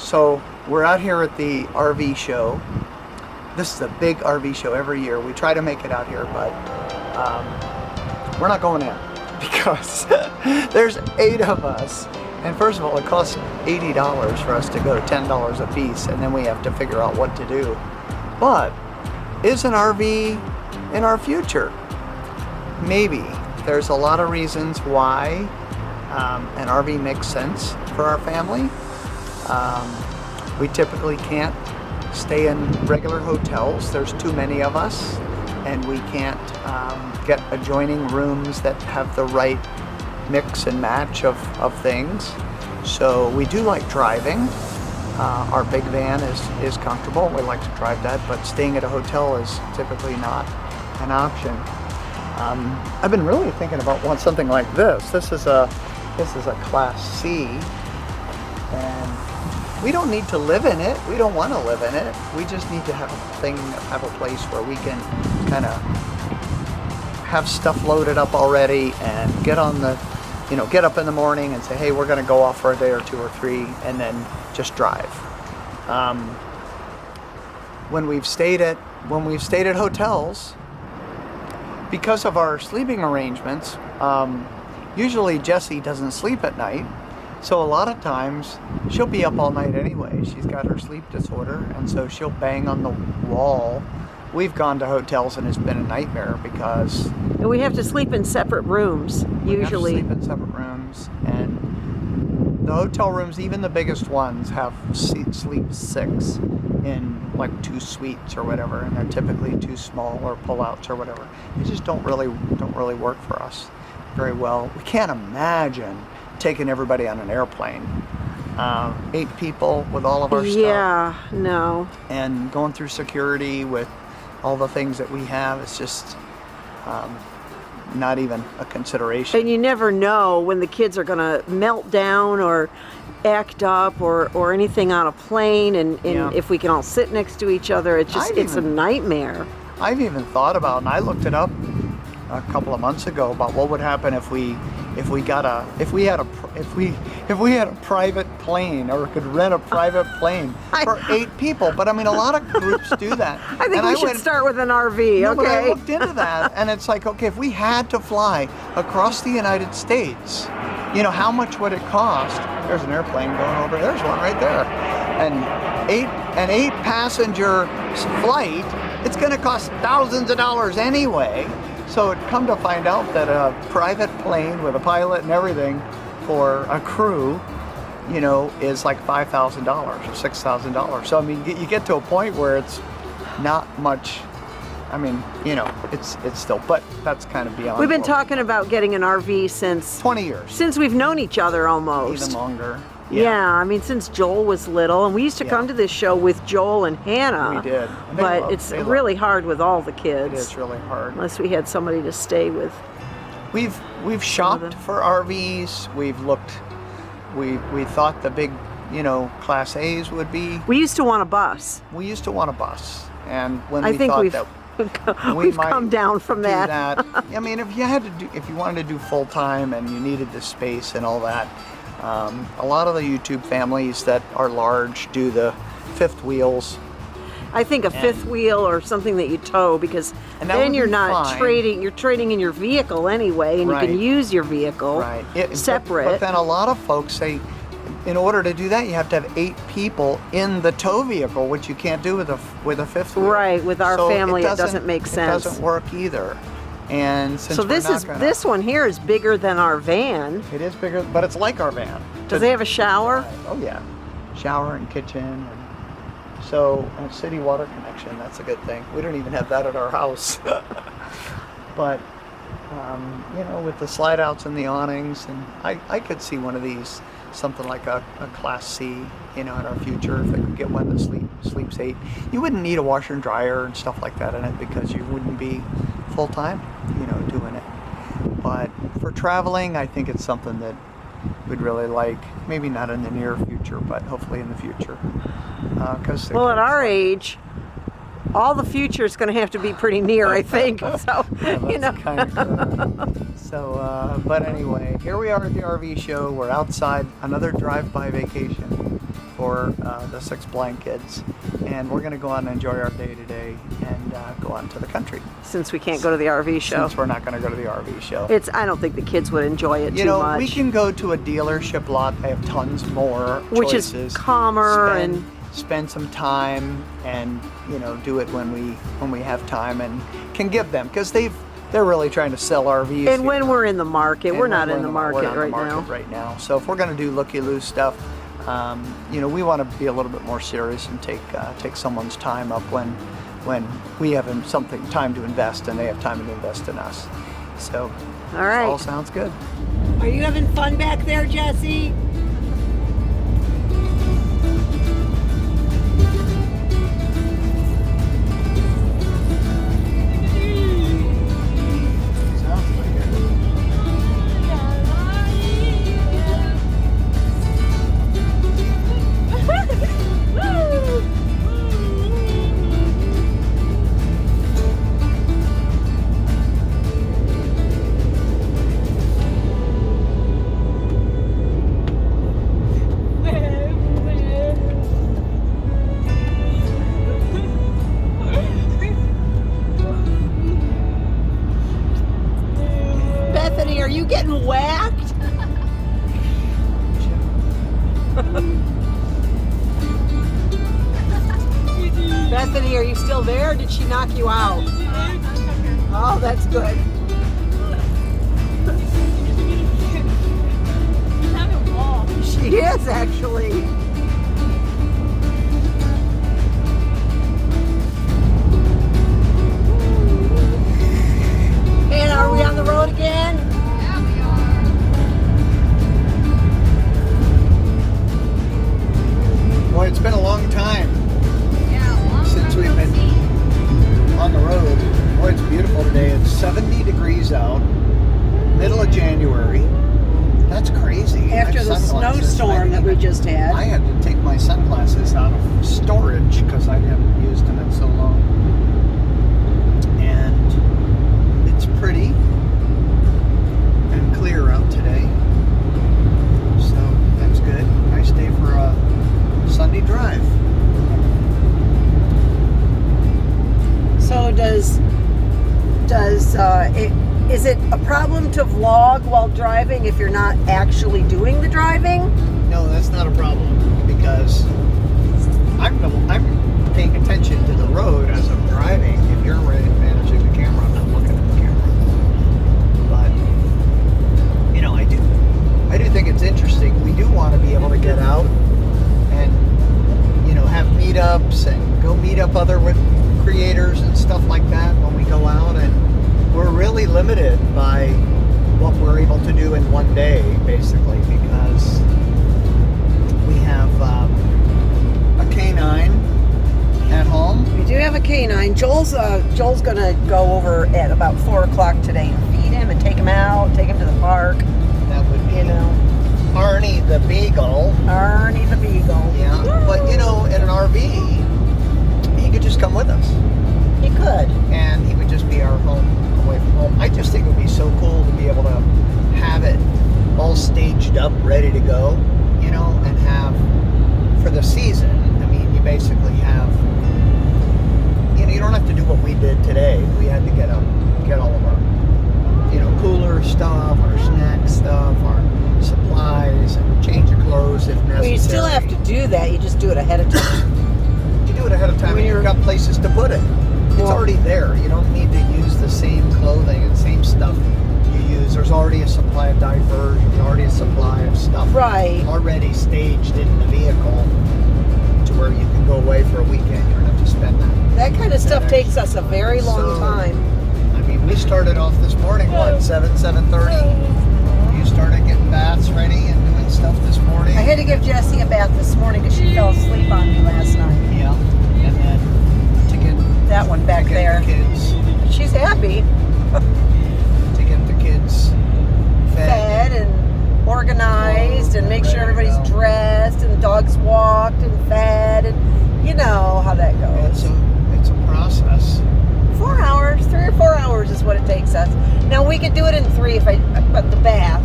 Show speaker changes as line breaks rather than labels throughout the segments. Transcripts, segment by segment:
So we're out here at the RV show. This is a big RV show every year. We try to make it out here, but we're not going in because there's 8 of us. And first of all, it costs $80 for us to go to $10 a piece, and then we have to figure out what to do. But is an RV in our future? Maybe. There's a lot of reasons why an RV makes sense for our family. We typically can't stay in regular hotels. There's too many of us, and we can't get adjoining rooms that have the right mix and match of things. So we do like driving. Our big van is comfortable. We like to drive that, but staying at a hotel is typically not an option. I've been really thinking about something like this. This is a Class C, and we don't need to live in it. We don't want to live in it. We just need to have a place where we can kind of have stuff loaded up already and get up in the morning and say, hey, we're going to go off for a day or 2 or 3, and then just drive. When we've stayed at hotels, because of our sleeping arrangements, usually Jessie doesn't sleep at night, so a lot of times she'll be up all night anyway. She's got her sleep disorder, and so she'll bang on the wall. We've gone to hotels and it's been a nightmare because...
And we have to sleep in separate rooms, usually.
We have to sleep in separate rooms, and the hotel rooms, even the biggest ones, have sleep 6 in like 2 suites or whatever, and they're typically too small or pull-outs or whatever. They just don't really work for us very well. We can't imagine taking everybody on an airplane. 8 people with all of our stuff.
Yeah, no.
And going through security with all the things that we have, it's just not even a consideration.
And you never know when the kids are going to melt down or act up or anything on a plane, and if we can all sit next to each other, it's a nightmare. I've
even thought about, and I looked it up a couple of months ago, about what would happen if we had a private plane, or could rent a private plane for 8 people. But I mean, a lot of groups do that.
I think we should start with an RV.
No,
okay.
But I looked into that, and it's like, okay, if we had to fly across the United States, how much would it cost? There's an airplane going over. There's one right there, and an 8 passenger flight. It's going to cost thousands of dollars anyway. So it come to find out that a private plane with a pilot and everything for a crew, is like $5,000 or $6,000. So I mean, you get to a point where it's not much. I mean, it's still, but that's kind of beyond.
We've been talking about getting an RV since
20 years.
Since we've known each other almost.
Even longer.
Yeah, I mean, since Joel was little, and we used to come to this show with Joel and Hannah.
We did.
But it's really hard with all the kids.
It is really hard.
Unless we had somebody to stay with.
We've shopped for RVs. We've looked. We thought the big, Class A's would be.
We used to want a bus.
And when we
we've come down from that.
I mean, if you wanted to do full time and you needed the space and all that. A lot of the YouTube families that are large do the 5th wheels.
I think a 5th wheel or something that you tow, because then you're not trading. You're trading in your vehicle anyway, and you can use your vehicle separate.
But then a lot of folks say, in order to do that, you have to have 8 people in the tow vehicle, which you can't do with a 5th wheel.
Right. With our family, it doesn't make sense.
It doesn't work either. And since
this one here is bigger than our van.
It is bigger, but it's like our van.
Does it have a shower?
Oh yeah, shower and kitchen, and so a city water connection. That's a good thing. We don't even have that at our house. But with the slide outs and the awnings, and I could see one of these, something like a Class C, in our future, if I could get one that sleeps 8. You wouldn't need a washer and dryer and stuff like that in it, because you wouldn't be full time, doing it. But for traveling, I think it's something that we'd really like. Maybe not in the near future, but hopefully in the future. At
our age, all the future is going to have to be pretty near, I think. So,
kind of correct. So, but anyway, here we are at the RV show. We're outside, another drive-by vacation for the SixBlindKids, and we're going to go out and enjoy our day today and go out into the country.
Since we can't go to the RV show.
Since we're not going to go to the RV show.
I don't think the kids would enjoy it too much.
You know, we can go to a dealership lot. They have tons more
which
choices.
Is calmer and
spend some time and, you know, do it when we have time and can give them, because they're really trying to sell RVs.
And when we're in the market, we're not in the market
right now. So if we're going to do looky-loo stuff, you know, we want to be a little bit more serious and take someone's time up when we have time to invest and they have time to invest in us. So,
all right,
all sounds good.
Are you having fun back there, Jesse? Bethany, are you still there? Or did she knock you out? Oh, that's good. She is actually. And are we on the road again?
Yeah, we are.
Boy, it's been a long time since we've been on the road. Boy, it's beautiful today. It's 70 degrees out, middle of January. That's crazy.
After the snowstorm that we just had.
I had to take my sunglasses out of storage because I haven't used them in so long. And it's pretty and clear out today. So that's good. Nice day for a Sunday drive.
So is it a problem to vlog while driving if you're not actually doing the driving?
No, that's not a problem because I'm paying attention to the road as I'm driving. If you're managing the camera, I'm not looking at the camera. But you know, I do think it's interesting. We do want to be able to get out and, you know, have meetups and go meet up other creators and stuff like that when we go out, and we're really limited by what we're able to do in one day, basically, because we have a canine at home.
We do have a canine. Joel's gonna go over at about 4 o'clock today and feed him and take him out, take him to the park.
That would be,
you know,
Arnie the Beagle.
Arnie the Beagle.
Yeah, but you know, in an RV, he could just come with us.
He could.
And he would just be our home, away from home. I just think it would be so cool to be able to have it all staged up, ready to go, you know, and have, for the season, I mean, you basically have, you know, you don't have to do what we did today. We had to get all of our, you know, cooler stuff, our snack stuff, our supplies, and change of clothes if necessary.
Well, you still have to do that. You just do it ahead of time.
You do it ahead of time, and you've got places to put it. It's already there. You don't need to use the same clothing and same stuff you use. There's already a supply of diapers. There's already a supply of stuff already staged in the vehicle to where you can go away for a weekend. You don't have to spend that.
That kind of stuff takes us a very long time.
I mean, we started off this morning, 7:30? You started getting baths ready and doing stuff this morning?
I had to give Jessie a bath this morning because she fell asleep on me last night.
Yeah, and then to get
that one back there.
The kids.
She's happy.
To get the kids fed
and organized and make sure everybody's dressed and dogs walked and fed, and you know how that goes.
It's a process.
4 hours, 3 or 4 hours is what it takes us. Now we could do it in 3 but the bath,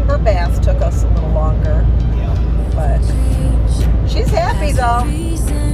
her bath took us a little longer.
Yeah.
But She's happy though.